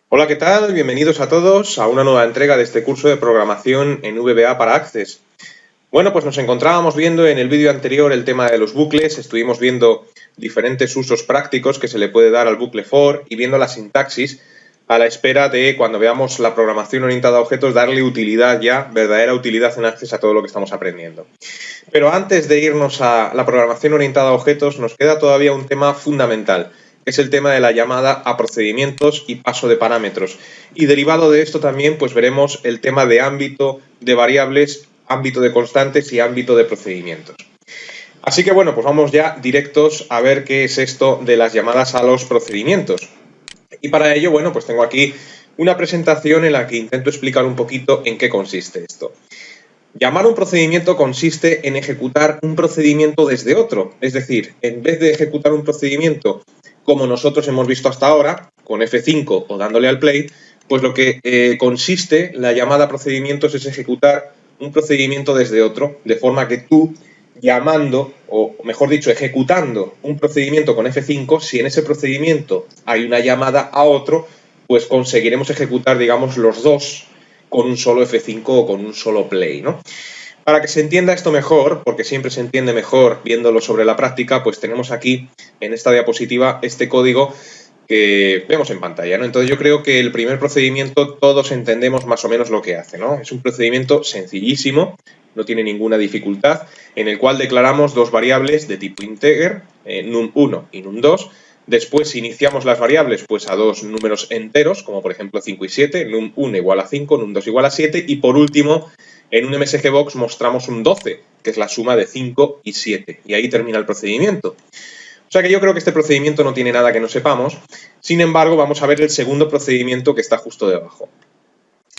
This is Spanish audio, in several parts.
Hola, ¿qué tal? Bienvenidos a todos a una nueva entrega de este curso de programación en VBA para Access. Bueno, pues nos encontrábamos viendo en el vídeo anterior el tema de los bucles, estuvimos viendo diferentes usos prácticos que se le puede dar al bucle for y viendo la sintaxis a la espera de, cuando veamos la programación orientada a objetos, darle utilidad ya, verdadera utilidad en Access a todo lo que estamos aprendiendo. Pero antes de irnos a la programación orientada a objetos, nos queda todavía un tema fundamental, que es el tema de la llamada a procedimientos y paso de parámetros. Y derivado de esto también, pues veremos el tema de ámbito de variables, ámbito de constantes y ámbito de procedimientos. Así que bueno, pues vamos ya directos a ver qué es esto de las llamadas a los procedimientos. Y para ello, bueno, pues tengo aquí una presentación en la que intento explicar un poquito en qué consiste esto. Llamar un procedimiento consiste en ejecutar un procedimiento desde otro, es decir, en vez de ejecutar un procedimiento como nosotros hemos visto hasta ahora, con F5 o dándole al play, pues lo que consiste la llamada a procedimientos es ejecutar un procedimiento desde otro, de forma que tú llamando, o mejor dicho, ejecutando un procedimiento con F5, si en ese procedimiento hay una llamada a otro, pues conseguiremos ejecutar, digamos, los dos con un solo F5 o con un solo play, ¿no? Para que se entienda esto mejor, porque siempre se entiende mejor viéndolo sobre la práctica, pues tenemos aquí en esta diapositiva este código que vemos en pantalla, ¿no? Entonces yo creo que el primer procedimiento todos entendemos más o menos lo que hace, ¿no? Es un procedimiento sencillísimo, no tiene ninguna dificultad, en el cual declaramos dos variables de tipo integer, num1 y num2. Después iniciamos las variables pues a dos números enteros, como por ejemplo 5 y 7, num1 igual a 5, num2 igual a 7, y por último, en un MSGBox mostramos un 12, que es la suma de 5 y 7, y ahí termina el procedimiento. O sea que yo creo que este procedimiento no tiene nada que no sepamos. Sin embargo, vamos a ver el segundo procedimiento que está justo debajo.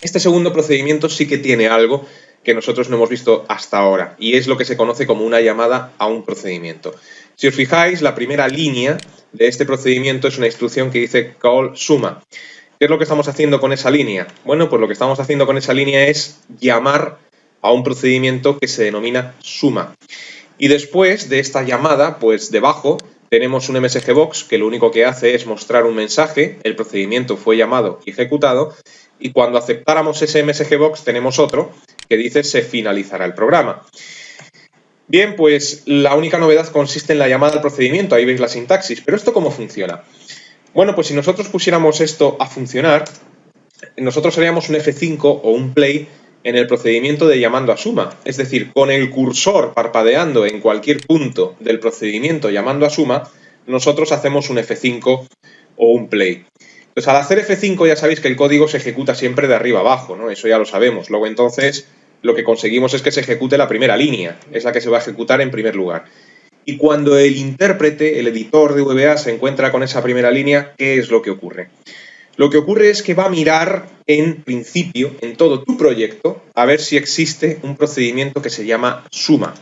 Este segundo procedimiento sí que tiene algo que nosotros no hemos visto hasta ahora, y es lo que se conoce como una llamada a un procedimiento. Si os fijáis, la primera línea de este procedimiento es una instrucción que dice call suma. ¿Qué es lo que estamos haciendo con esa línea? Bueno, pues lo que estamos haciendo con esa línea es llamar a un procedimiento que se denomina suma. Y después de esta llamada, pues debajo tenemos un MSGBox que lo único que hace es mostrar un mensaje, el procedimiento fue llamado y ejecutado, y cuando aceptáramos ese MSGBox tenemos otro que dice se finalizará el programa. Bien, pues la única novedad consiste en la llamada al procedimiento, ahí veis la sintaxis, pero ¿esto cómo funciona? Bueno, pues si nosotros pusiéramos esto a funcionar, nosotros haríamos un F5 o un play en el procedimiento de llamando a suma, es decir, con el cursor parpadeando en cualquier punto del procedimiento llamando a suma, nosotros hacemos un F5 o un play. Entonces, al hacer F5 ya sabéis que el código se ejecuta siempre de arriba abajo, ¿no? Eso ya lo sabemos. Luego entonces lo que conseguimos es que se ejecute la primera línea, es la que se va a ejecutar en primer lugar. Y cuando el intérprete, el editor de VBA, se encuentra con esa primera línea, ¿qué es lo que ocurre? Lo que ocurre es que va a mirar en principio, en todo tu proyecto, a ver si existe un procedimiento que se llama suma.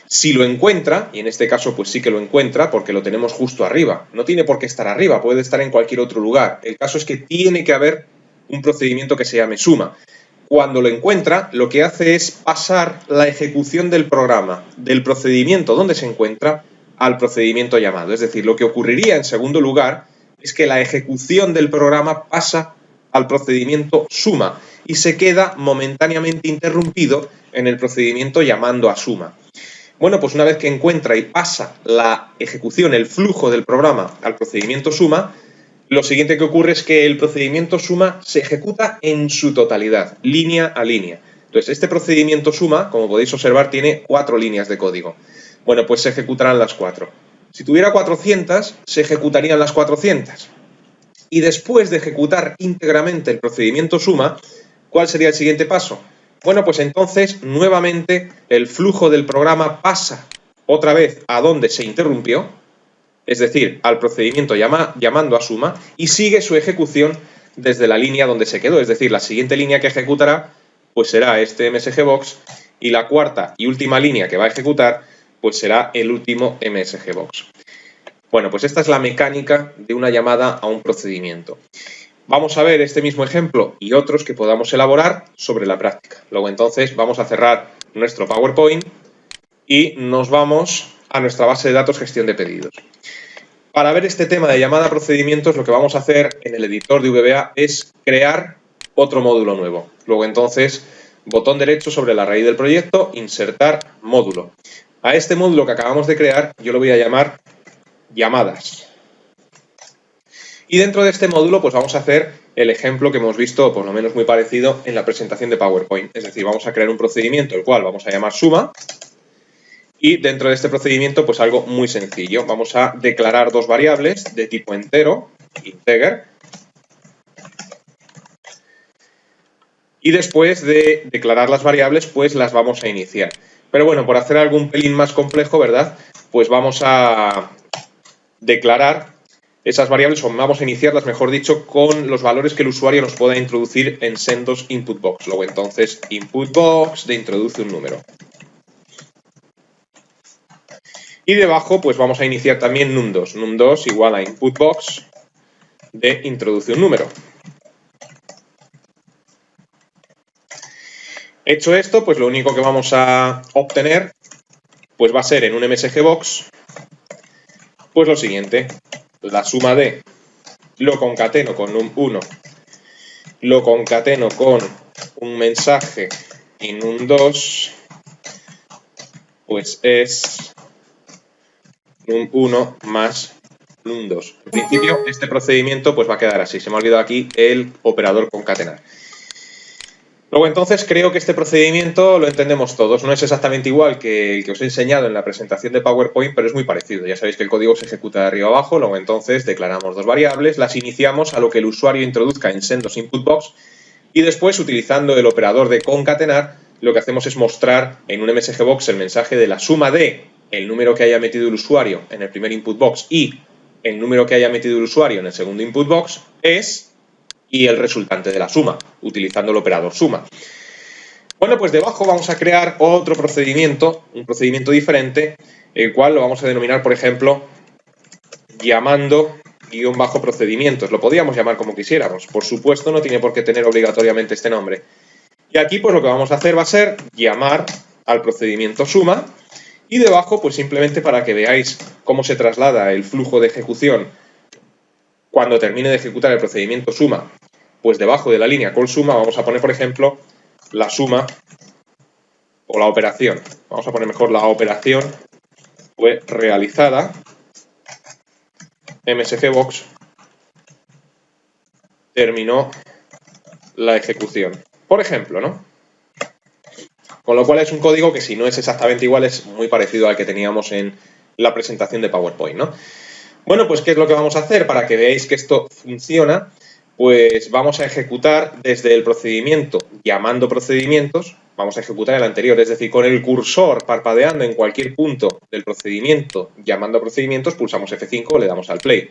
Si lo encuentra, y en este caso pues sí que lo encuentra porque lo tenemos justo arriba, no tiene por qué estar arriba, puede estar en cualquier otro lugar. El caso es que tiene que haber un procedimiento que se llame suma. Cuando lo encuentra, lo que hace es pasar la ejecución del programa, del procedimiento donde se encuentra, al procedimiento llamado. Es decir, lo que ocurriría en segundo lugar es que la ejecución del programa pasa al procedimiento suma y se queda momentáneamente interrumpido en el procedimiento llamando a suma. Bueno, pues una vez que encuentra y pasa la ejecución, el flujo del programa al procedimiento suma, lo siguiente que ocurre es que el procedimiento suma se ejecuta en su totalidad, línea a línea. Entonces, este procedimiento suma, como podéis observar, tiene 4 líneas de código. Bueno, pues se ejecutarán las 4. Si tuviera 400, se ejecutarían las 400. Y después de ejecutar íntegramente el procedimiento suma, ¿cuál sería el siguiente paso? Bueno, pues entonces, nuevamente, el flujo del programa pasa otra vez a donde se interrumpió, es decir, al procedimiento llamando a suma, y sigue su ejecución desde la línea donde se quedó. Es decir, la siguiente línea que ejecutará pues será este MSGBox, y la cuarta y última línea que va a ejecutar pues será el último MSGBox. Bueno, pues esta es la mecánica de una llamada a un procedimiento. Vamos a ver este mismo ejemplo y otros que podamos elaborar sobre la práctica. Luego entonces vamos a cerrar nuestro PowerPoint y nos vamos a nuestra base de datos gestión de pedidos. Para ver este tema de llamada a procedimientos, lo que vamos a hacer en el editor de VBA es crear otro módulo nuevo. Luego entonces, botón derecho sobre la raíz del proyecto, insertar módulo. A este módulo que acabamos de crear yo lo voy a llamar llamadas. Y dentro de este módulo pues vamos a hacer el ejemplo que hemos visto, por lo menos muy parecido, en la presentación de PowerPoint. Es decir, vamos a crear un procedimiento el cual vamos a llamar suma. Y dentro de este procedimiento, pues algo muy sencillo. Vamos a declarar dos variables de tipo entero, integer. Y después de declarar las variables, pues las vamos a iniciar. Pero bueno, por hacer algo un pelín más complejo, ¿verdad? Pues vamos a declarar esas variables, o vamos a iniciarlas, mejor dicho, con los valores que el usuario nos pueda introducir en sendos input box. Luego entonces, input box de introduce un número. Y debajo, pues vamos a iniciar también num2. Num2 igual a inputBox de introduce un número. Hecho esto, pues lo único que vamos a obtener, pues va a ser en un MSGBox, pues lo siguiente. La suma de, lo concateno con num1, lo concateno con un mensaje y num2, pues es num1 más num2. En principio, este procedimiento pues va a quedar así. Se me ha olvidado aquí el operador concatenar. Luego, entonces, creo que este procedimiento lo entendemos todos. No es exactamente igual que el que os he enseñado en la presentación de PowerPoint, pero es muy parecido. Ya sabéis que el código se ejecuta de arriba abajo. Luego, entonces, declaramos dos variables, las iniciamos a lo que el usuario introduzca en sendos input box y después, utilizando el operador de concatenar, lo que hacemos es mostrar en un MSGBox el mensaje de la suma de el número que haya metido el usuario en el primer input box y el número que haya metido el usuario en el segundo input box es y el resultante de la suma, utilizando el operador suma. Bueno, pues debajo vamos a crear otro procedimiento, un procedimiento diferente, el cual lo vamos a denominar, por ejemplo, llamando _ procedimientos. Lo podríamos llamar como quisiéramos. Por supuesto, no tiene por qué tener obligatoriamente este nombre. Y aquí, pues lo que vamos a hacer va a ser llamar al procedimiento suma. Y debajo, pues simplemente para que veáis cómo se traslada el flujo de ejecución cuando termine de ejecutar el procedimiento suma, pues debajo de la línea call suma vamos a poner, por ejemplo, la suma o la operación. Vamos a poner mejor la operación fue realizada, MSGBox terminó la ejecución. Por ejemplo, ¿no? Con lo cual es un código que, si no es exactamente igual, es muy parecido al que teníamos en la presentación de PowerPoint, ¿no? Bueno, pues ¿qué es lo que vamos a hacer? Para que veáis que esto funciona, pues vamos a ejecutar desde el procedimiento llamando procedimientos, vamos a ejecutar el anterior, es decir, con el cursor parpadeando en cualquier punto del procedimiento llamando a procedimientos, pulsamos F5 o le damos al play.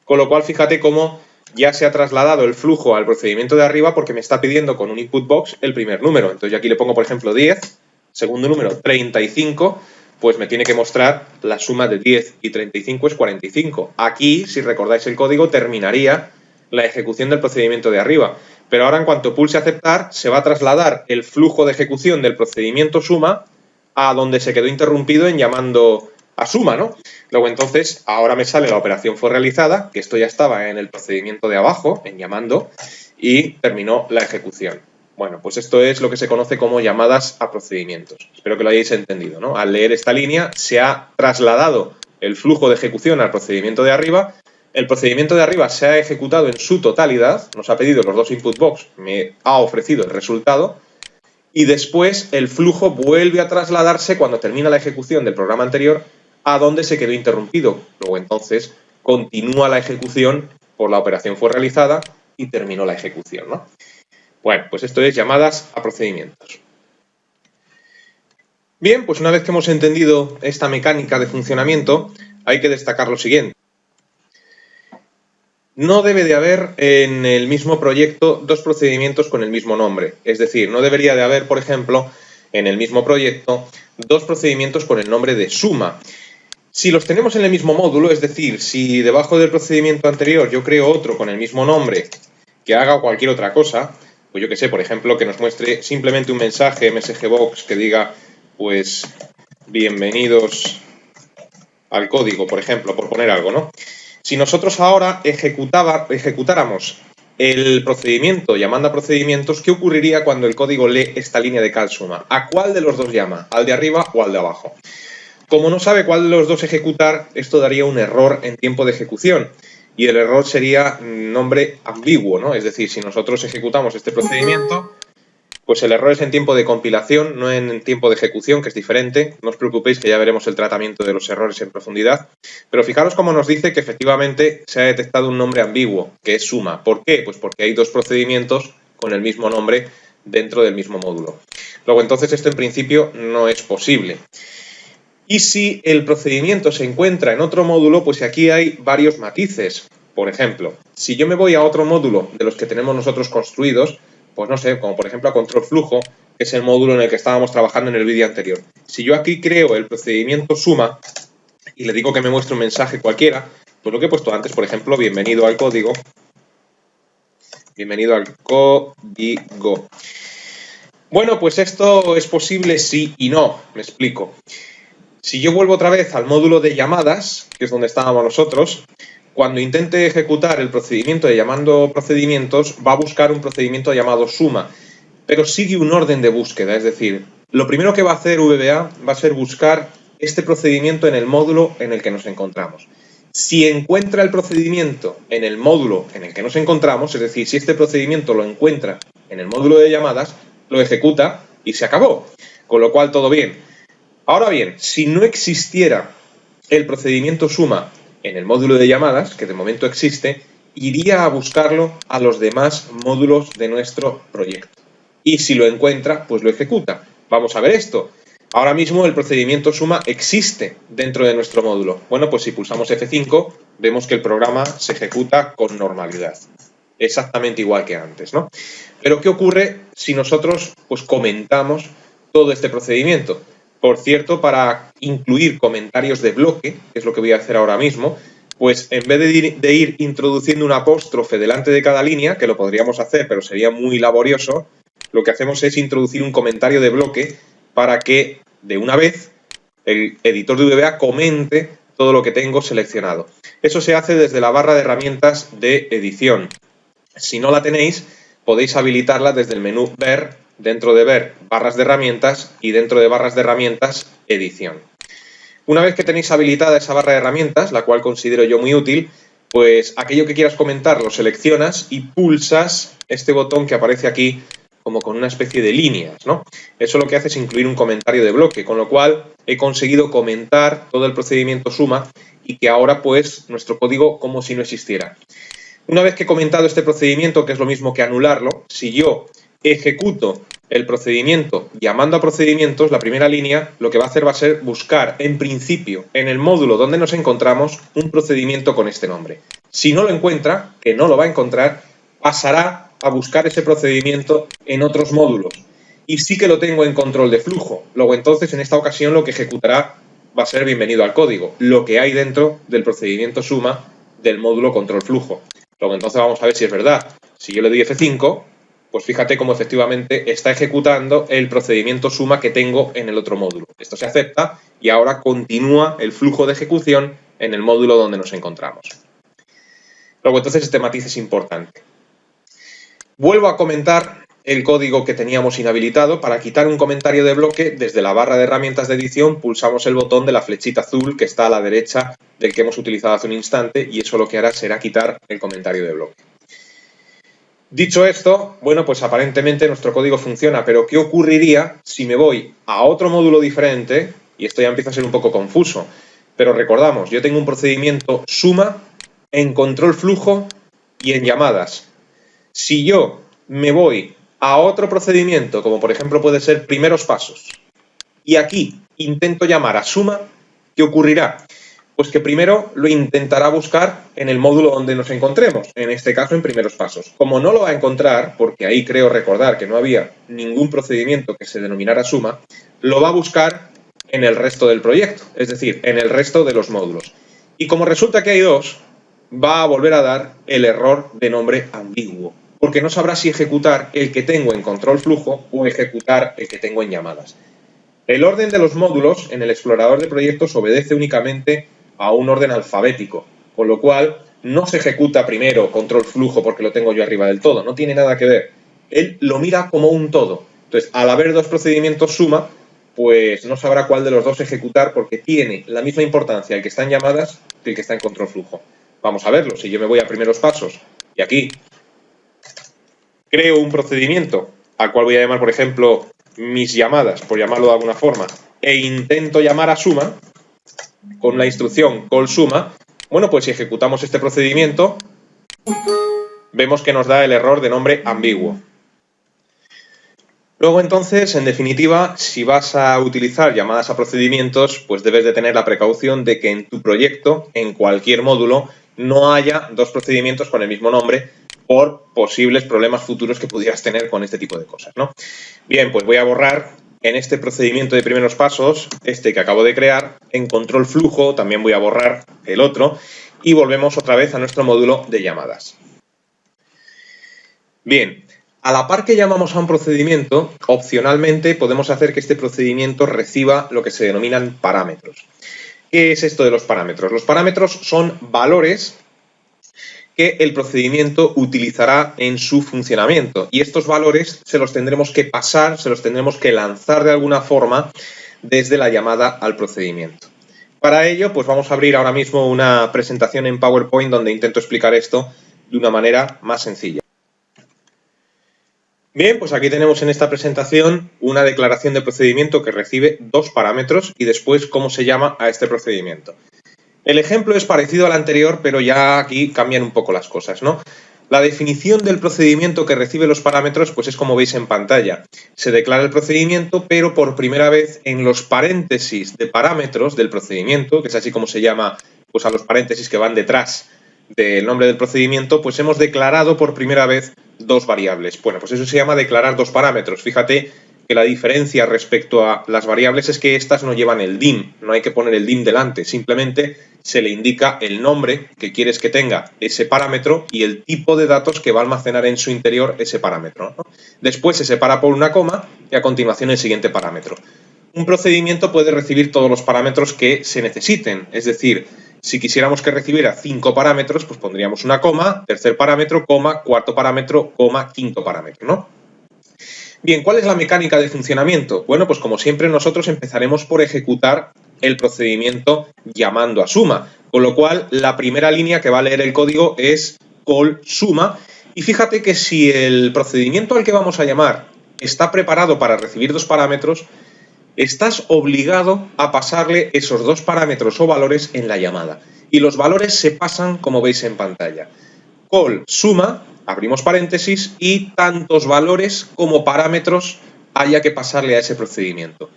Con lo cual, fíjate cómo ya se ha trasladado el flujo al procedimiento de arriba porque me está pidiendo con un input box el primer número. Entonces yo aquí le pongo, por ejemplo, 10, segundo número 35, pues me tiene que mostrar la suma de 10 y 35 es 45. Aquí, si recordáis el código, terminaría la ejecución del procedimiento de arriba. Pero ahora, en cuanto pulse aceptar, se va a trasladar el flujo de ejecución del procedimiento suma a donde se quedó interrumpido en llamando a suma, ¿no? Luego, entonces, ahora me sale la operación fue realizada, que esto ya estaba en el procedimiento de abajo, en llamando, y terminó la ejecución. Bueno, pues esto es lo que se conoce como llamadas a procedimientos. Espero que lo hayáis entendido, ¿no? Al leer esta línea, se ha trasladado el flujo de ejecución al procedimiento de arriba. El procedimiento de arriba se ha ejecutado en su totalidad, nos ha pedido los dos input box, me ha ofrecido el resultado, y después el flujo vuelve a trasladarse cuando termina la ejecución del programa anterior a donde se quedó interrumpido. Luego, entonces, continúa la ejecución por la operación fue realizada y terminó la ejecución, ¿no? Bueno, pues esto es llamadas a procedimientos. Bien, pues una vez que hemos entendido esta mecánica de funcionamiento, hay que destacar lo siguiente. No debe de haber en el mismo proyecto dos procedimientos con el mismo nombre. Es decir, no debería de haber, por ejemplo, en el mismo proyecto, dos procedimientos con el nombre de suma. Si los tenemos en el mismo módulo, es decir, si debajo del procedimiento anterior yo creo otro con el mismo nombre que haga cualquier otra cosa, pues yo que sé, por ejemplo, que nos muestre simplemente un mensaje MSGBox que diga, pues, bienvenidos al código, por ejemplo, por poner algo, ¿no? Si nosotros ahora ejecutáramos el procedimiento llamando a procedimientos, ¿qué ocurriría cuando el código lee esta línea de cal suma? ¿A cuál de los dos llama? ¿Al de arriba o al de abajo? Como no sabe cuál de los dos ejecutar, esto daría un error en tiempo de ejecución. Y el error sería nombre ambiguo, ¿no? Es decir, si nosotros ejecutamos este procedimiento, pues el error es en tiempo de compilación, no en tiempo de ejecución, que es diferente. No os preocupéis que ya veremos el tratamiento de los errores en profundidad. Pero fijaros cómo nos dice que efectivamente se ha detectado un nombre ambiguo, que es suma. ¿Por qué? Pues porque hay dos procedimientos con el mismo nombre dentro del mismo módulo. Luego, entonces, esto en principio no es posible. Y si el procedimiento se encuentra en otro módulo, pues aquí hay varios matices. Por ejemplo, si yo me voy a otro módulo de los que tenemos nosotros construidos, pues no sé, como por ejemplo a control flujo, que es el módulo en el que estábamos trabajando en el vídeo anterior. Si yo aquí creo el procedimiento suma y le digo que me muestre un mensaje cualquiera, pues lo que he puesto antes, por ejemplo, bienvenido al código. Bienvenido al código. Bueno, pues esto es posible sí y no, me explico. Si yo vuelvo otra vez al módulo de llamadas, que es donde estábamos nosotros, cuando intente ejecutar el procedimiento de llamando procedimientos, va a buscar un procedimiento llamado suma, pero sigue un orden de búsqueda. Es decir, lo primero que va a hacer VBA va a ser buscar este procedimiento en el módulo en el que nos encontramos. Si encuentra el procedimiento en el módulo en el que nos encontramos, es decir, si este procedimiento lo encuentra en el módulo de llamadas, lo ejecuta y se acabó. Con lo cual, todo bien. Ahora bien, si no existiera el procedimiento suma en el módulo de llamadas, que de momento existe, iría a buscarlo a los demás módulos de nuestro proyecto. Y si lo encuentra, pues lo ejecuta. Vamos a ver esto. Ahora mismo el procedimiento suma existe dentro de nuestro módulo. Bueno, pues si pulsamos F5, vemos que el programa se ejecuta con normalidad. Exactamente igual que antes, ¿no? Pero ¿qué ocurre si nosotros pues comentamos todo este procedimiento? Por cierto, para incluir comentarios de bloque, que es lo que voy a hacer ahora mismo, pues en vez de ir introduciendo un apóstrofe delante de cada línea, que lo podríamos hacer, pero sería muy laborioso, lo que hacemos es introducir un comentario de bloque para que, de una vez, el editor de VBA comente todo lo que tengo seleccionado. Eso se hace desde la barra de herramientas de edición. Si no la tenéis, podéis habilitarla desde el menú Ver, dentro de Ver, barras de herramientas y dentro de barras de herramientas, edición. Una vez que tenéis habilitada esa barra de herramientas, la cual considero yo muy útil, pues aquello que quieras comentar lo seleccionas y pulsas este botón que aparece aquí como con una especie de líneas, ¿no? Eso lo que hace es incluir un comentario de bloque, con lo cual he conseguido comentar todo el procedimiento suma y que ahora pues nuestro código como si no existiera. Una vez que he comentado este procedimiento, que es lo mismo que anularlo, si yo ejecuto el procedimiento llamando a procedimientos, la primera línea lo que va a hacer va a ser buscar en principio en el módulo donde nos encontramos un procedimiento con este nombre. Si no lo encuentra, que no lo va a encontrar, pasará a buscar ese procedimiento en otros módulos. Y sí que lo tengo en control de flujo. Luego entonces en esta ocasión lo que ejecutará va a ser bienvenido al código, lo que hay dentro del procedimiento suma del módulo control flujo. Luego entonces vamos a ver si es verdad. Si yo le doy F5, pues fíjate cómo efectivamente está ejecutando el procedimiento suma que tengo en el otro módulo. Esto se acepta y ahora continúa el flujo de ejecución en el módulo donde nos encontramos. Luego entonces este matiz es importante. Vuelvo a comentar el código que teníamos inhabilitado. Para quitar un comentario de bloque, desde la barra de herramientas de edición pulsamos el botón de la flechita azul que está a la derecha del que hemos utilizado hace un instante y eso lo que hará será quitar el comentario de bloque. Dicho esto, bueno, pues aparentemente nuestro código funciona, pero ¿qué ocurriría si me voy a otro módulo diferente? Y esto ya empieza a ser un poco confuso, pero recordamos, yo tengo un procedimiento suma en control flujo y en llamadas. Si yo me voy a otro procedimiento, como por ejemplo puede ser primeros pasos, y aquí intento llamar a suma, ¿qué ocurrirá? Pues que primero lo intentará buscar en el módulo donde nos encontremos, en este caso en primeros pasos. Como no lo va a encontrar, porque ahí creo recordar que no había ningún procedimiento que se denominara suma, lo va a buscar en el resto del proyecto, es decir, en el resto de los módulos. Y como resulta que hay dos, va a volver a dar el error de nombre ambiguo, porque no sabrá si ejecutar el que tengo en control flujo o ejecutar el que tengo en llamadas. El orden de los módulos en el explorador de proyectos obedece únicamente a un orden alfabético, con lo cual no se ejecuta primero control flujo porque lo tengo yo arriba del todo, no tiene nada que ver. Él lo mira como un todo. Entonces, al haber dos procedimientos suma, pues no sabrá cuál de los dos ejecutar porque tiene la misma importancia el que está en llamadas que el que está en control flujo. Vamos a verlo. Si yo me voy a primeros pasos y aquí creo un procedimiento al cual voy a llamar, por ejemplo, mis llamadas, por llamarlo de alguna forma, e intento llamar a suma con la instrucción call suma, bueno, pues si ejecutamos este procedimiento, vemos que nos da el error de nombre ambiguo. Luego, entonces, en definitiva, si vas a utilizar llamadas a procedimientos, pues debes de tener la precaución de que en tu proyecto, en cualquier módulo, no haya dos procedimientos con el mismo nombre por posibles problemas futuros que pudieras tener con este tipo de cosas, ¿no? Bien, pues voy a borrar en este procedimiento de primeros pasos, este que acabo de crear, en control flujo, también voy a borrar el otro, y volvemos otra vez a nuestro módulo de llamadas. Bien, a la par que llamamos a un procedimiento, opcionalmente podemos hacer que este procedimiento reciba lo que se denominan parámetros. ¿Qué es esto de los parámetros? Los parámetros son valores que el procedimiento utilizará en su funcionamiento y estos valores se los tendremos que pasar, se los tendremos que lanzar de alguna forma desde la llamada al procedimiento. Para ello, pues vamos a abrir ahora mismo una presentación en PowerPoint donde intento explicar esto de una manera más sencilla. Bien, pues aquí tenemos en esta presentación una declaración de procedimiento que recibe dos parámetros y después cómo se llama a este procedimiento. El ejemplo es parecido al anterior, pero ya aquí cambian un poco las cosas, ¿no? La definición del procedimiento que recibe los parámetros, pues es como veis en pantalla. Se declara el procedimiento, pero por primera vez en los paréntesis de parámetros del procedimiento, que es así como se llama pues a los paréntesis que van detrás del nombre del procedimiento, pues hemos declarado por primera vez dos variables. Bueno, pues eso se llama declarar dos parámetros. Fíjate que la diferencia respecto a las variables es que estas no llevan el dim, no hay que poner el dim delante, simplemente se le indica el nombre que quieres que tenga ese parámetro y el tipo de datos que va a almacenar en su interior ese parámetro, ¿no? Después se separa por una coma y a continuación el siguiente parámetro. Un procedimiento puede recibir todos los parámetros que se necesiten, es decir, si quisiéramos que recibiera 5 parámetros, pues pondríamos una coma, tercer parámetro, coma, cuarto parámetro, coma, quinto parámetro, ¿no? Bien, ¿cuál es la mecánica de funcionamiento? Bueno, pues como siempre nosotros empezaremos por ejecutar el procedimiento llamando a suma, con lo cual la primera línea que va a leer el código es call suma y fíjate que si el procedimiento al que vamos a llamar está preparado para recibir dos parámetros, estás obligado a pasarle esos dos parámetros o valores en la llamada y los valores se pasan como veis en pantalla. Call suma, abrimos paréntesis, y tantos valores como parámetros haya que pasarle a ese procedimiento.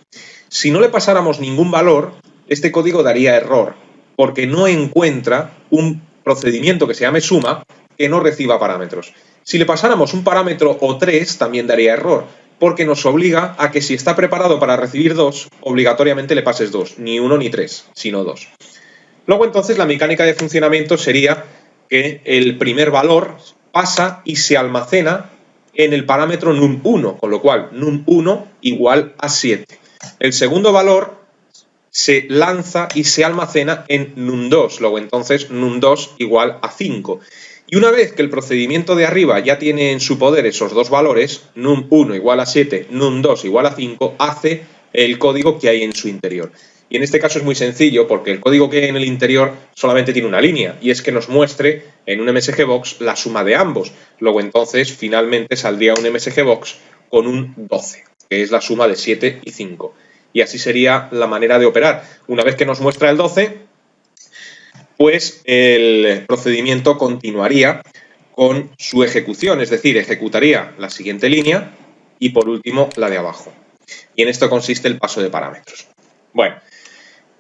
Si no le pasáramos ningún valor, este código daría error, porque no encuentra un procedimiento que se llame suma que no reciba parámetros. Si le pasáramos un parámetro o tres, también daría error, porque nos obliga a que si está preparado para recibir dos, obligatoriamente le pases dos, ni uno ni tres, sino dos. Luego entonces la mecánica de funcionamiento sería que el primer valor pasa y se almacena en el parámetro num1, con lo cual num1 igual a 7. El segundo valor se lanza y se almacena en num2, luego entonces num2 igual a 5. Y una vez que el procedimiento de arriba ya tiene en su poder esos dos valores, num1 igual a 7, num2 igual a 5, hace el código que hay en su interior. Y en este caso es muy sencillo porque el código que hay en el interior solamente tiene una línea y es que nos muestre en un MSGBox la suma de ambos. Luego entonces finalmente saldría un MSGBox con un 12, que es la suma de 7 y 5. Y así sería la manera de operar. Una vez que nos muestra el 12, pues el procedimiento continuaría con su ejecución, es decir, ejecutaría la siguiente línea y por último la de abajo. Y en esto consiste el paso de parámetros. Bueno,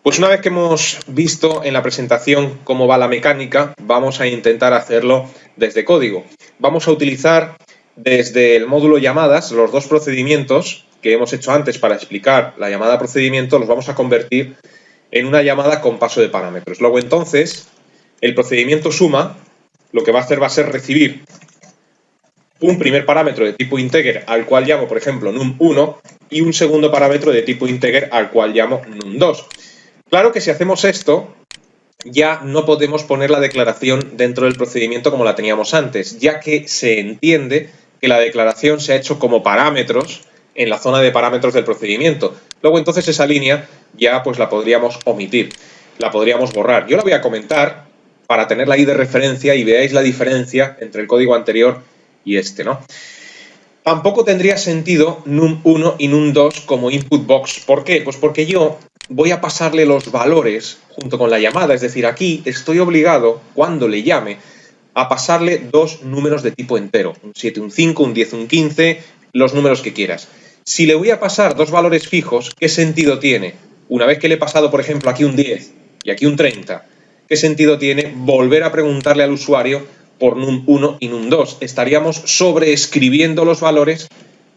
pues una vez que hemos visto en la presentación cómo va la mecánica, vamos a intentar hacerlo desde código. Vamos a utilizar desde el módulo llamadas los dos procedimientos que hemos hecho antes para explicar la llamada a procedimiento, los vamos a convertir en una llamada con paso de parámetros. Luego entonces, el procedimiento suma lo que va a hacer va a ser recibir un primer parámetro de tipo integer al cual llamo, por ejemplo, num1 y un segundo parámetro de tipo integer al cual llamo num2. Claro que si hacemos esto, ya no podemos poner la declaración dentro del procedimiento como la teníamos antes, ya que se entiende que la declaración se ha hecho como parámetros en la zona de parámetros del procedimiento. Luego entonces esa línea ya pues la podríamos omitir, la podríamos borrar. Yo la voy a comentar para tenerla ahí de referencia y veáis la diferencia entre el código anterior y este, ¿no? Tampoco tendría sentido num1 y num2 como input box. ¿Por qué? Pues porque yo voy a pasarle los valores junto con la llamada, es decir, aquí estoy obligado, cuando le llame, a pasarle dos números de tipo entero, un 7, un 5, un 10, un 15, los números que quieras. Si le voy a pasar dos valores fijos, ¿qué sentido tiene? Una vez que le he pasado, por ejemplo, aquí un 10 y aquí un 30, ¿qué sentido tiene volver a preguntarle al usuario por num1 y num2? Estaríamos sobreescribiendo los valores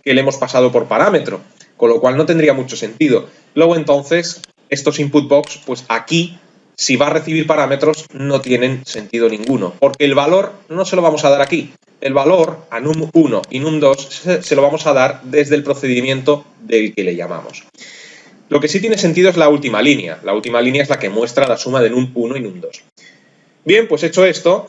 que le hemos pasado por parámetro, con lo cual no tendría mucho sentido. Luego entonces, estos input box, pues aquí, si va a recibir parámetros, no tienen sentido ninguno, porque el valor no se lo vamos a dar aquí. El valor a num1 y num2 se lo vamos a dar desde el procedimiento del que le llamamos. Lo que sí tiene sentido es la última línea. La última línea es la que muestra la suma de num1 y num2. Bien, pues hecho esto,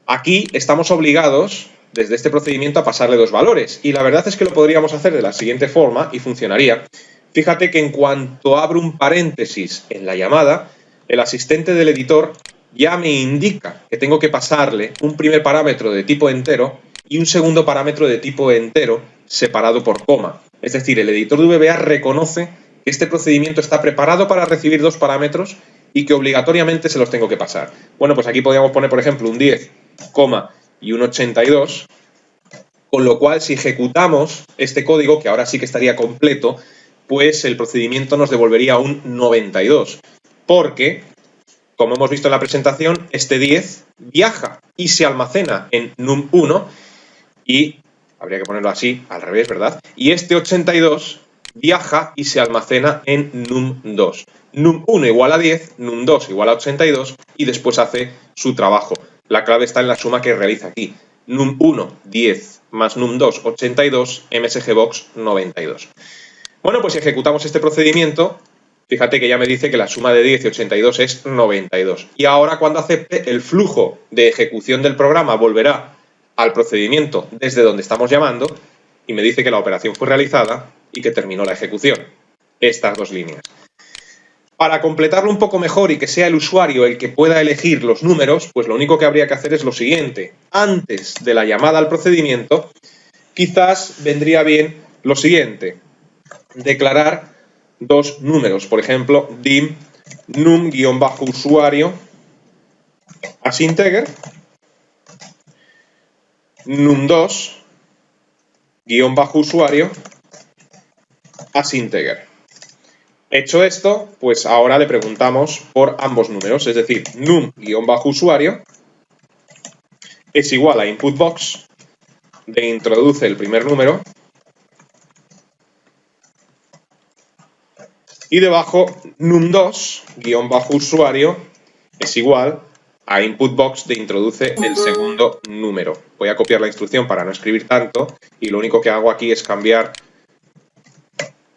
aquí estamos obligados, desde este procedimiento, a pasarle dos valores. Y la verdad es que lo podríamos hacer de la siguiente forma y funcionaría. Fíjate que en cuanto abro un paréntesis en la llamada, el asistente del editor ya me indica que tengo que pasarle un primer parámetro de tipo entero y un segundo parámetro de tipo entero separado por coma. Es decir, el editor de VBA reconoce que este procedimiento está preparado para recibir dos parámetros y que obligatoriamente se los tengo que pasar. Bueno, pues aquí podríamos poner, por ejemplo, un 10, y un 82, con lo cual si ejecutamos este código, que ahora sí que estaría completo, pues el procedimiento nos devolvería un 92, porque, como hemos visto en la presentación, este 10 viaja y se almacena en num1 y, habría que ponerlo así, al revés, ¿verdad? Y este 82 viaja y se almacena en num2. Num1 igual a 10, num2 igual a 82 y después hace su trabajo. La clave está en la suma que realiza aquí. Num1, 10, más num2, 82, MSGBox, 92. Bueno, pues si ejecutamos este procedimiento, fíjate que ya me dice que la suma de 10 y 82 es 92. Y ahora cuando acepte, el flujo de ejecución del programa volverá al procedimiento desde donde estamos llamando y me dice que la operación fue realizada y que terminó la ejecución. Estas dos líneas. Para completarlo un poco mejor y que sea el usuario el que pueda elegir los números, pues lo único que habría que hacer es lo siguiente. Antes de la llamada al procedimiento, quizás vendría bien lo siguiente. Declarar dos números. Por ejemplo, dim num-usuario asinteger num2-usuario asinteger. Hecho esto, pues ahora le preguntamos por ambos números, es decir, num-usuario es igual a inputBox de introduce el primer número y debajo num2-usuario es igual a inputBox de introduce el segundo número. Voy a copiar la instrucción para no escribir tanto y lo único que hago aquí es cambiar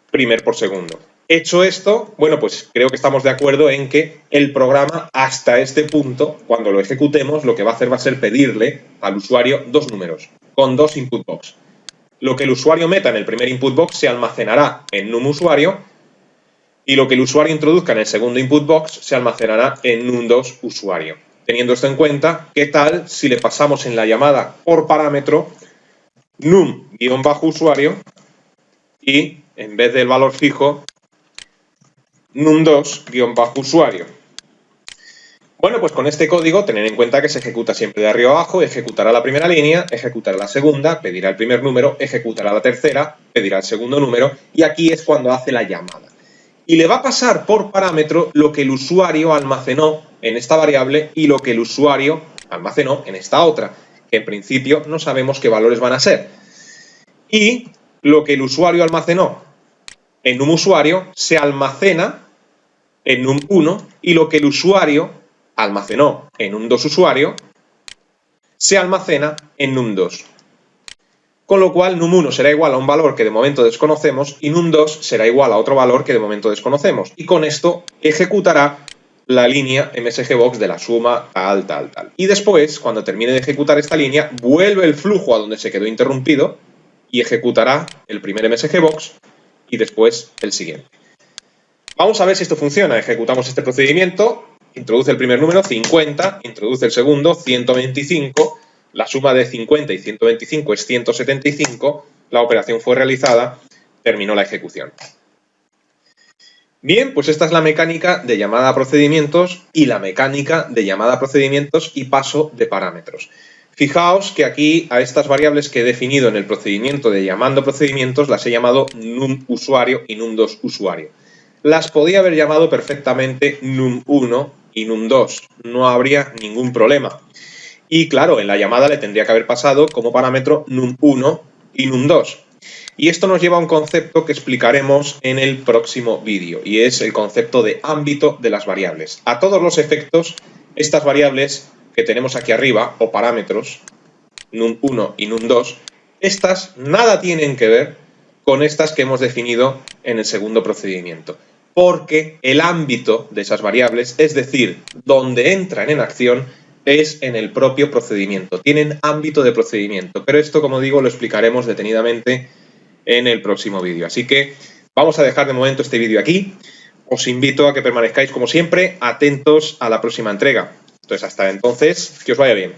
primer por segundo. Hecho esto, bueno, pues creo que estamos de acuerdo en que el programa hasta este punto, cuando lo ejecutemos, lo que va a hacer va a ser pedirle al usuario dos números con dos input box. Lo que el usuario meta en el primer input box se almacenará en num-usuario y lo que el usuario introduzca en el segundo input box se almacenará en num2-usuario. Teniendo esto en cuenta, ¿qué tal si le pasamos en la llamada por parámetro num-usuario y en vez del valor fijo num2-usuario? Bueno, pues con este código, tener en cuenta que se ejecuta siempre de arriba abajo, ejecutará la primera línea, ejecutará la segunda, pedirá el primer número, ejecutará la tercera, pedirá el segundo número y aquí es cuando hace la llamada. Y le va a pasar por parámetro lo que el usuario almacenó en esta variable y lo que el usuario almacenó en esta otra, que en principio no sabemos qué valores van a ser. Y lo que el usuario almacenó en num-usuario se almacena en num1 y lo que el usuario almacenó en num2-usuario se almacena en num2. Con lo cual num1 será igual a un valor que de momento desconocemos y num2 será igual a otro valor que de momento desconocemos. Y con esto ejecutará la línea MSGBox de la suma tal, tal, tal. Y después, cuando termine de ejecutar esta línea, vuelve el flujo a donde se quedó interrumpido y ejecutará el primer MSGBox y después el siguiente. Vamos a ver si esto funciona. Ejecutamos este procedimiento, introduce el primer número, 50, introduce el segundo, 125, la suma de 50 y 125 es 175, la operación fue realizada, terminó la ejecución. Bien, pues esta es la mecánica de llamada a procedimientos y la mecánica de llamada a procedimientos y paso de parámetros. Fijaos que aquí a estas variables que he definido en el procedimiento de llamando procedimientos las he llamado num usuario y num2 usuario. Las podía haber llamado perfectamente num1 y num2, no habría ningún problema. Y claro, en la llamada le tendría que haber pasado como parámetro num1 y num2. Y esto nos lleva a un concepto que explicaremos en el próximo vídeo, y es el concepto de ámbito de las variables. A todos los efectos, estas variables que tenemos aquí arriba, o parámetros, num1 y num2, estas nada tienen que ver con estas que hemos definido en el segundo procedimiento, porque el ámbito de esas variables, es decir, donde entran en acción, es en el propio procedimiento. Tienen ámbito de procedimiento, pero esto, como digo, lo explicaremos detenidamente en el próximo vídeo. Así que vamos a dejar de momento este vídeo aquí. Os invito a que permanezcáis, como siempre, atentos a la próxima entrega. Entonces, hasta entonces, que os vaya bien.